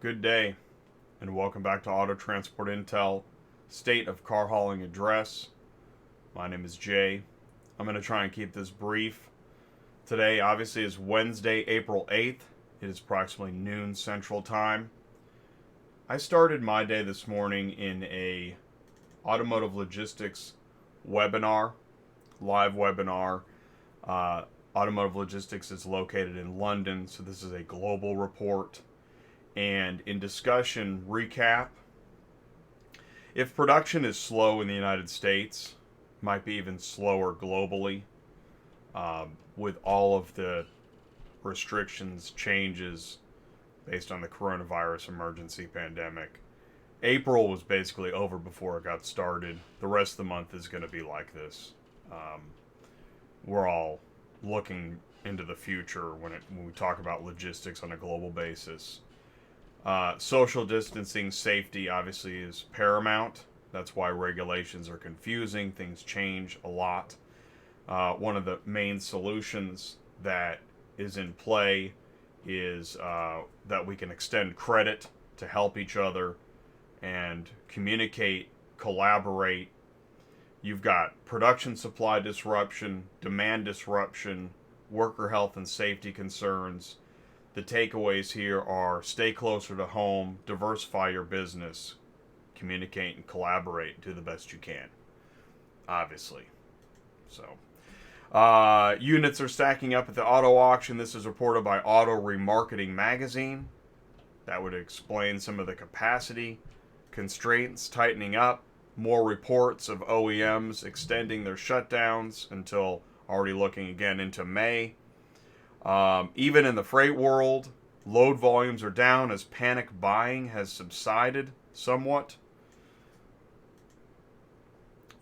Good day, and welcome back to Auto Transport Intel State of Car Hauling Address. My name is Jay. I'm going to try and keep this brief. Today, obviously, is Wednesday, April 8th. It is approximately noon Central Time. I started my day this morning in a automotive logistics webinar, live webinar. Automotive logistics is located in London, so this is a global report. And in discussion recap, if production is slow in the United States, might be even slower globally, with all of the restrictions, changes based on the coronavirus emergency pandemic. April was basically over before it got started. The rest of the month is going to be like this. We're all looking into the future when we talk about logistics on a global basis. Social distancing safety obviously is paramount. That's why regulations are confusing. Things change a lot. One of the main solutions that is in play is that we can extend credit to help each other and communicate, collaborate. You've got production supply disruption, demand disruption, worker health and safety concerns. The takeaways here are stay closer to home, diversify your business, communicate and collaborate, do the best you can, obviously. So, units are stacking up at the auto auction. This is reported by Auto Remarketing Magazine. That would explain some of the capacity constraints tightening up. More reports of OEMs extending their shutdowns until already looking again into May. Even in the freight world, load volumes are down as panic buying has subsided somewhat.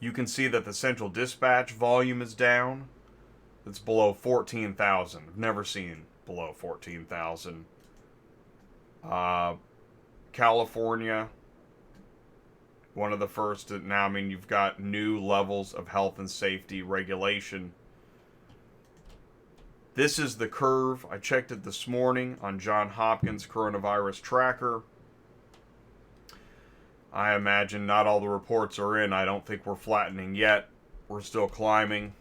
You can see that the central dispatch volume is down. It's below 14,000. I've never seen below 14,000. California, one of the first. Now, you've got new levels of health and safety regulation. This is the curve. I checked it this morning on Johns Hopkins coronavirus tracker. I imagine not all the reports are in. I don't think we're flattening yet. We're still climbing.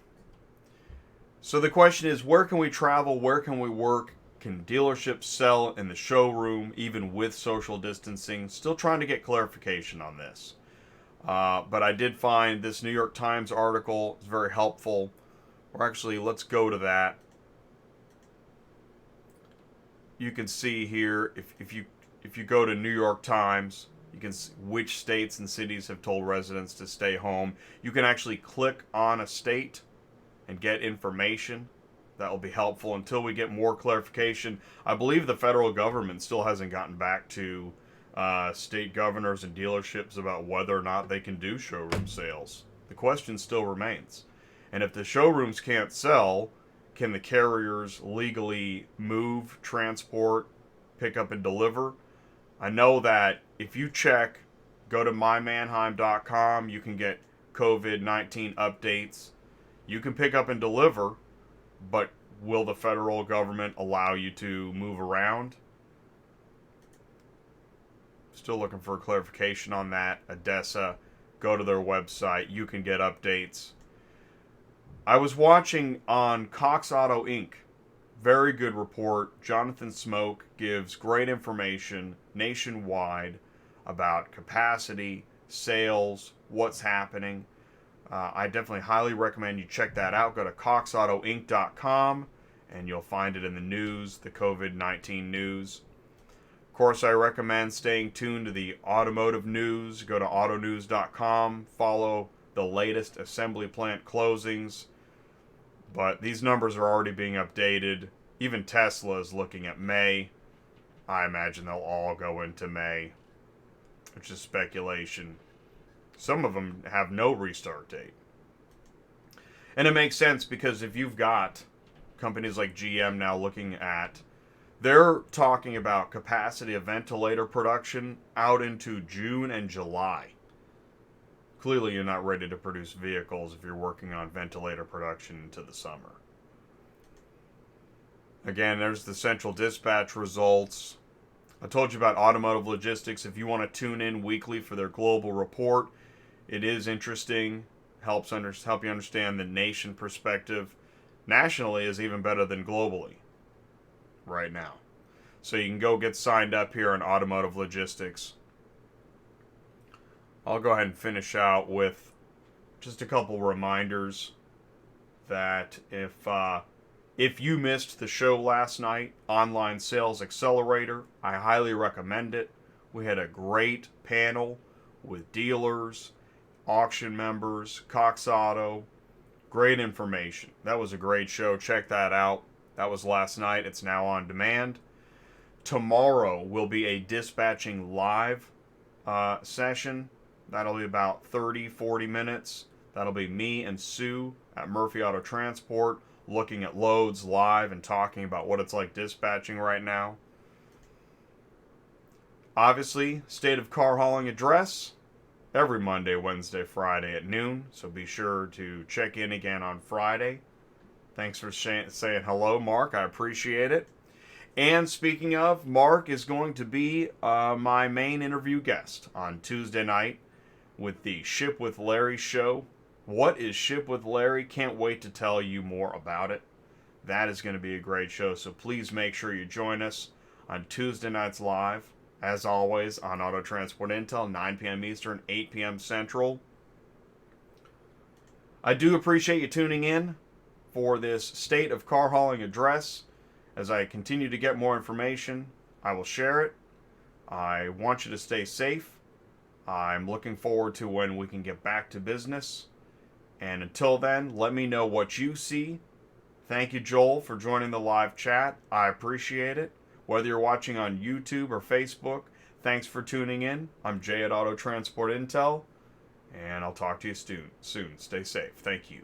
So the question is, where can we travel? Where can we work? Can dealerships sell in the showroom, even with social distancing? Still trying to get clarification on this. But I did find this New York Times article is very helpful. Or actually, let's go to that. You can see here, if you go to New York Times, you can see which states and cities have told residents to stay home. You can actually click on a state and get information. That will be helpful until we get more clarification. I believe the federal government still hasn't gotten back to state governors and dealerships about whether or not they can do showroom sales. The question still remains. And if the showrooms can't sell, can the carriers legally move, transport, pick up, and deliver? I know that if you go to mymanheim.com, you can get COVID-19 updates. You can pick up and deliver, but will the federal government allow you to move around? Still looking for clarification on that. ADESA, go to their website. You can get updates. I was watching on Cox Auto Inc. Very good report. Jonathan Smoke gives great information nationwide about capacity, sales, what's happening. I definitely highly recommend you check that out. Go to coxautoinc.com and you'll find it in the news, the COVID-19 news. Of course, I recommend staying tuned to the automotive news. Go to autonews.com. Follow the latest assembly plant closings. But these numbers are already being updated. Even Tesla is looking at May. I imagine they'll all go into May, which is speculation. Some of them have no restart date. And it makes sense because if you've got companies like GM now looking at, they're talking about capacity of ventilator production out into June and July. Clearly, you're not ready to produce vehicles if you're working on ventilator production into the summer. Again, there's the central dispatch results. I told you about automotive logistics. If you want to tune in weekly for their global report, it is interesting. Help you understand the nation perspective. Nationally is even better than globally right now. So you can go get signed up here on automotive logistics. I'll go ahead and finish out with just a couple reminders that if you missed the show last night, Online Sales Accelerator, I highly recommend it. We had a great panel with dealers, auction members, Cox Auto. Great information. That was a great show. Check that out. That was last night. It's now on demand. Tomorrow will be a dispatching live session. That'll be about 30-40 minutes. That'll be me and Sue at Murphy Auto Transport looking at loads live and talking about what it's like dispatching right now. Obviously, State of Car Hauling Address every Monday, Wednesday, Friday at noon. So be sure to check in again on Friday. Thanks for saying hello, Mark. I appreciate it. And speaking of, Mark is going to be my main interview guest on Tuesday night with the Ship with Larry show. What is Ship with Larry? Can't wait to tell you more about it. That is going to be a great show, so please make sure you join us on Tuesday nights live, as always, on Auto Transport Intel, 9 p.m. Eastern, 8 p.m. Central. I do appreciate you tuning in for this State of Car Hauling address. As I continue to get more information, I will share it. I want you to stay safe. I'm looking forward to when we can get back to business. And until then, let me know what you see. Thank you, Joel, for joining the live chat. I appreciate it. Whether you're watching on YouTube or Facebook, thanks for tuning in. I'm Jay at Auto Transport Intel, and I'll talk to you soon. Stay safe. Thank you.